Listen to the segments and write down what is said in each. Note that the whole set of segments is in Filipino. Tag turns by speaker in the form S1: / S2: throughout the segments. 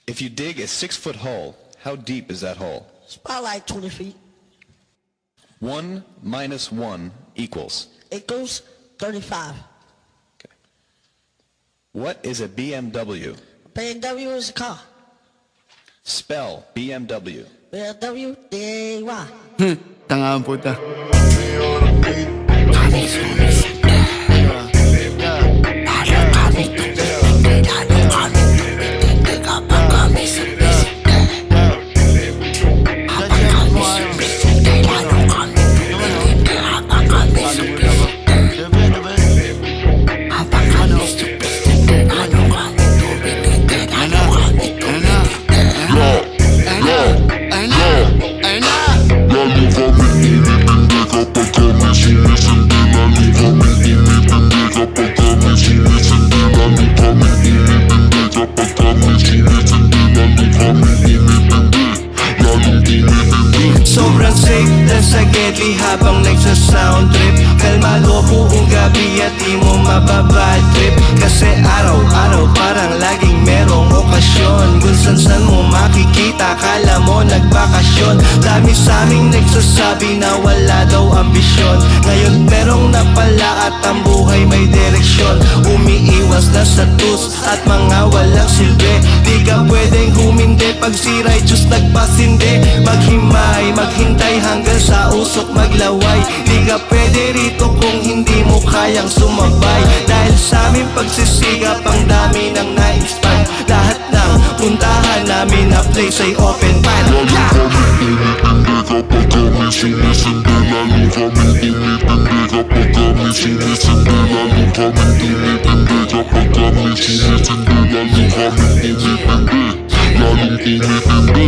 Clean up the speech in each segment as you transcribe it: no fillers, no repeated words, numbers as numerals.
S1: If you dig a 6-foot hole, how deep is that hole?
S2: It's about like 20 feet.
S1: 1 minus 1 equals.
S2: It goes 35.
S1: Okay. What is a BMW?
S2: BMW is a car.
S1: Spell BMW.
S2: BMW, D-A-Y.
S3: Tanga ang puta.
S4: Sobrang sick na sa Gedli habang nagsa-sound trip. Kalmado buong gabi at di mo mababad trip. Kasi araw-araw parang laging merong okasyon. Kung san-san mo makikita, kala mo nagbakasyon. Dami sa aming nagsasabi na wala daw ambisyon. Ngayon merong napala at ang buhay may direksyon. Umiiwas na sa tus at mga walang silbi. Di ka pwedeng humindi pag si Righteous nagpasindi. Maghimay, maghintay hanggang sa usok maglaway. Di ka pwede rito kung hindi mo kayang sumabay. Dahil sa aming pagsisigap ang dami ng na-inspire. Lahat ng puntahan namin na place ay open fire.
S5: Kapag kami sinisindi, lalo kaming tumitindi. Kapag kami sinisindi, lalo kaming tumitindi. Kapag kami sinisindi, lalo kaming tumitindi. Lalong tumitindi.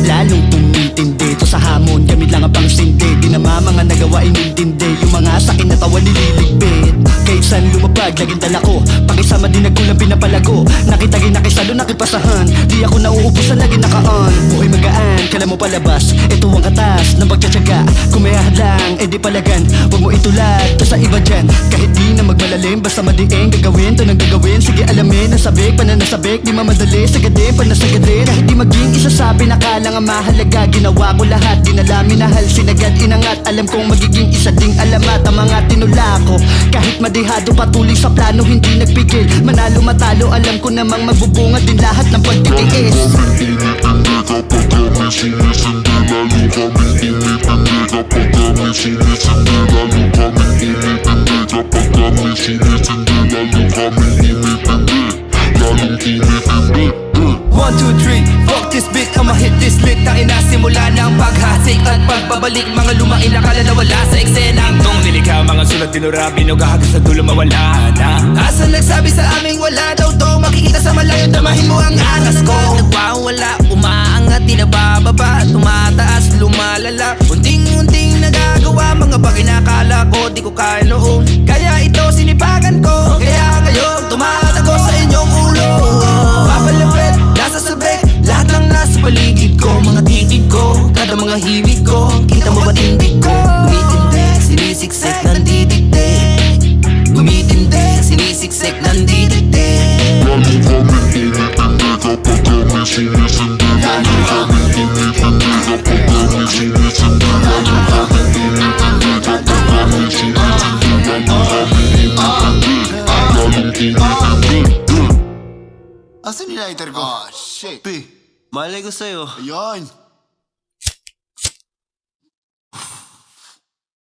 S3: Lalong tumitindi. Ito sa hamon, gamit lang ang pangsindi. Di naman mga nagawa inintindi. Yung mga sakin na tawa nililigpit. Kahit saan lumapag, laging dala ko. Pakisama din nagkulang pinapalago. Nakitagay nakisalo, nakipasahan. Di ako nauubusan, lagi nakaan. Buhay magaan, kala mo palabas. Ito ang katas ng pagtsatsaga. Kung may hadlang, edi palagan. Huwag mo itulad, to sa iba dyan. Kahit di na magmalalim, basta madieng gagawin. To nang gagawin, sige alamin. Nasabik, pananasabik, di mamadali. Sagadin, panasagadin. Kahit di maging isasabi, nakalang ang mahalaga. Ginawa ko lahat, di nala minahal. Sinagad, inangat, alam kong magiging isa ding alamat. Ang mga tinula ko, kahit madihado patuloy sa plano, hindi nagpigil. Manalo matalo, alam ko namang magbubunga din lahat ng pagtitiis.
S5: Kapag kami sinisindi, lalo kaming tumitindi. Kapag kami sinisindi, lalo kaming tumitindi. Kapag kami sinisindi, lalo kaming tumitindi. Lalong tumitindi.
S4: 1, 2, 3, fuck this beat, I'ma hit this lit. Tangina simula ng paghasik at pagbabalik. Mga lumain akala na wala sa eksena. Nung nilikha mga sulat tinura, binuga hanggang sa dulo mawala na. Asan nagsabi sa aming wala daw to? Makikita sa malayo, damahin mo ang angas ko. Nagwawala, umaangat, di nabababa. Tumataas, lumalala. Unting-unting nagagawa, mga bagay na akala ko di ko kaya noon. Kaya ito sinipagan ko, kaya ngayon tumatago sa inyong ulo. Papalapit, nasa sabik, lahat ng nasa paligid ko. Mga titig ko, kada mga himig ko. Kita mo ba tindig ko? Tumitindi, sinisiksik, nandididig. Tumitindi, sinisiksik, nandididig.
S5: Lalo kaming tumitindi. Kapag kami sinisindi, lalo kaming tumitindi. Kapag kami sinisindi, lalo kaming tumitindi. Kapag kami sinisindi, lalo kaming tumitindi. Lalong tumitindi.
S3: Asan yung lighter ko?
S6: Oh, shit.
S3: Pi,
S4: Malay ko sa'yo.
S3: ayun.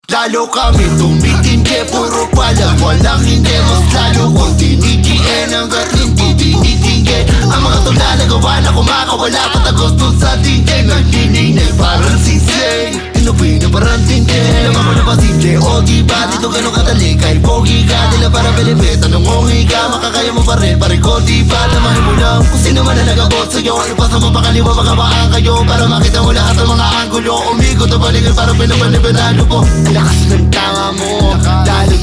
S6: Lalo kami tumitindi, puro pala walang hindi. Mas lalo kong tinitiin hanggat hindi tinitingin. Ang mga tula na gawa na kumakawala, patagos dun sa dingding. Nagdininay parang sisig, tinupin na parang tindi. Alam mo na ba simple o diba? Dito ganun kadali, kahit pogi ka. Dila parang belibet, anong ongi ka? Makakaya mo pa rin, pare ko diba? Lamahin mo lang kung sino man na nag-abot sa'yo. Ano pa sa mapakaliwa, magkabaan kayo para makita mo lahat ng mga anggulo. Umigot na balikan, parang pinapanibanalo po. Lakas ng tanga mo, lalo